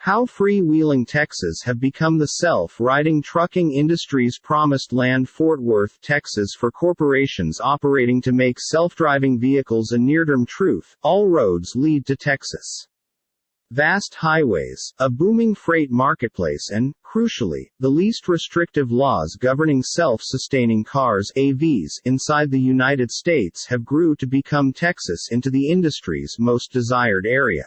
How freewheeling Texas have become the self-riding trucking industry's promised land. Fort Worth, Texas. For corporations operating to make self-driving vehicles a near-term truth, all roads lead to Texas. Vast highways, a booming freight marketplace and, crucially, the least restrictive laws governing self-sustaining cars (AVs) inside the United States have grew to become Texas into the industry's most desired area.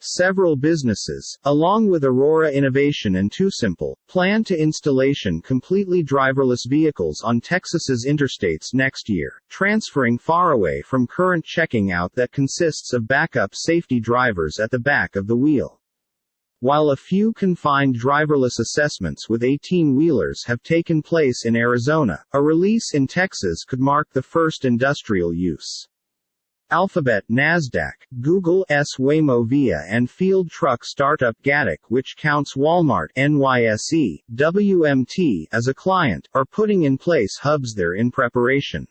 Several businesses, along with Aurora Innovation and TuSimple, plan to installation completely driverless vehicles on Texas's interstates next year, transferring far away from current checking out that consists of backup safety drivers at the back of the wheel. While a few confined driverless assessments with 18-wheelers have taken place in Arizona, a release in Texas could mark the first industrial use. Alphabet, Nasdaq, Google's Waymo Via and field truck startup Gatik, which counts Walmart, NYSE, WMT as a client, are putting in place hubs there in preparation.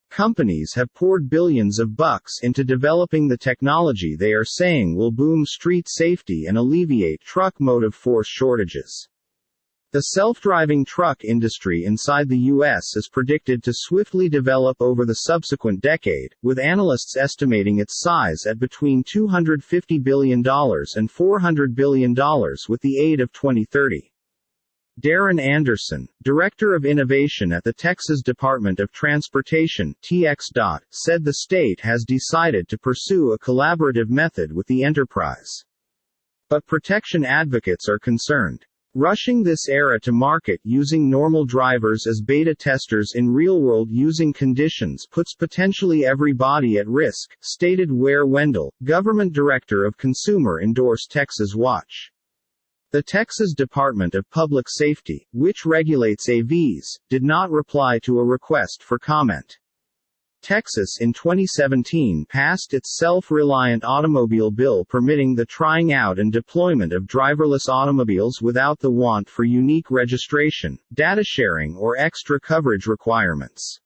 Companies have poured billions of bucks into developing the technology they are saying will boom street safety and alleviate truck motive force shortages. The self-driving truck industry inside the U.S. is predicted to swiftly develop over the subsequent decade, with analysts estimating its size at between $250 billion and $400 billion with the aid of 2030. Darren Anderson, Director of Innovation at the Texas Department of Transportation (TxDOT), said the state has decided to pursue a collaborative method with the enterprise. But protection advocates are concerned. Rushing this era to market using normal drivers as beta testers in real-world using conditions puts potentially everybody at risk, stated Ware Wendell, Government Director of Consumer Endorsed Texas Watch. The Texas Department of Public Safety, which regulates AVs, did not reply to a request for comment. Texas in 2017 passed its self-reliant automobile bill permitting the trying out and deployment of driverless automobiles without the want for unique registration, data sharing or extra coverage requirements.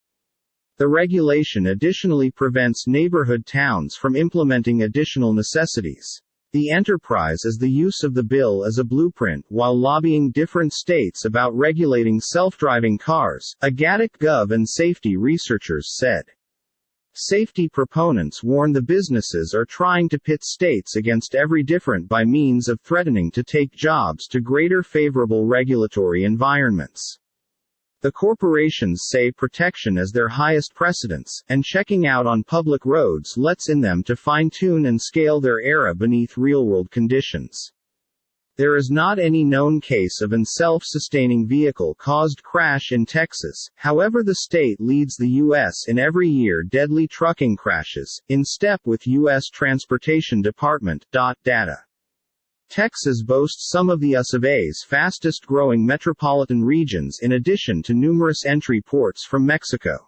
The regulation additionally prevents neighborhood towns from implementing additional necessities. The enterprise is the use of the bill as a blueprint while lobbying different states about regulating self-driving cars, a Gatik Gov and safety researchers said. Safety proponents warn the businesses are trying to pit states against every different by means of threatening to take jobs to greater favorable regulatory environments. The corporations say protection is their highest precedence, and checking out on public roads lets in them to fine-tune and scale their era beneath real-world conditions. There is not any known case of an self-sustaining vehicle-caused crash in Texas, however the state leads the U.S. in every year deadly trucking crashes, in step with U.S. Transportation Department data. Texas boasts some of the U.S.'s fastest-growing metropolitan regions in addition to numerous entry ports from Mexico.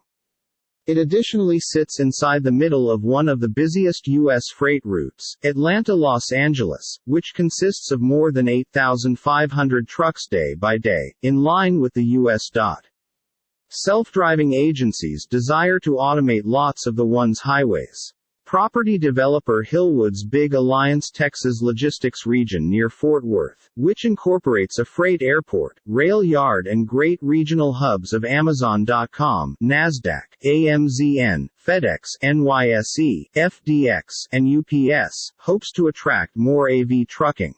It additionally sits inside the middle of one of the busiest U.S. freight routes, Atlanta-Los Angeles, which consists of more than 8,500 trucks day by day, in line with the U.S. Self-driving agencies desire to automate lots of the one's highways. Property developer Hillwood's Big Alliance Texas logistics region near Fort Worth, which incorporates a freight airport, rail yard and great regional hubs of Amazon.com, Nasdaq, AMZN, FedEx, NYSE, FDX, and UPS, hopes to attract more AV trucking.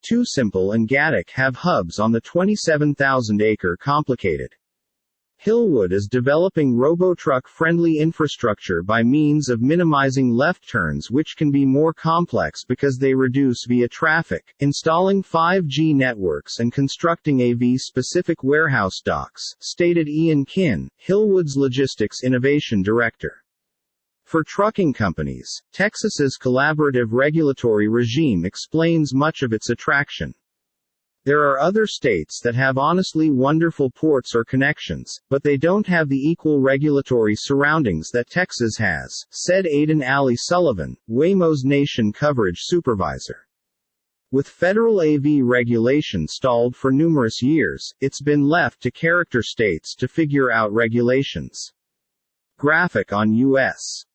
TuSimple and Gatik have hubs on the 27,000-acre complicated. Hillwood is developing robotruck-friendly infrastructure by means of minimizing left turns, which can be more complex because they reduce via traffic, installing 5G networks and constructing AV-specific warehouse docks, stated Ian Kinn, Hillwood's Logistics Innovation Director. For trucking companies, Texas's collaborative regulatory regime explains much of its attraction. There are other states that have honestly wonderful ports or connections, but they don't have the equal regulatory surroundings that Texas has, said Aidan Ali Sullivan, Waymo's nation coverage supervisor. With federal AV regulation stalled for numerous years, it's been left to character states to figure out regulations. Graphic on U.S.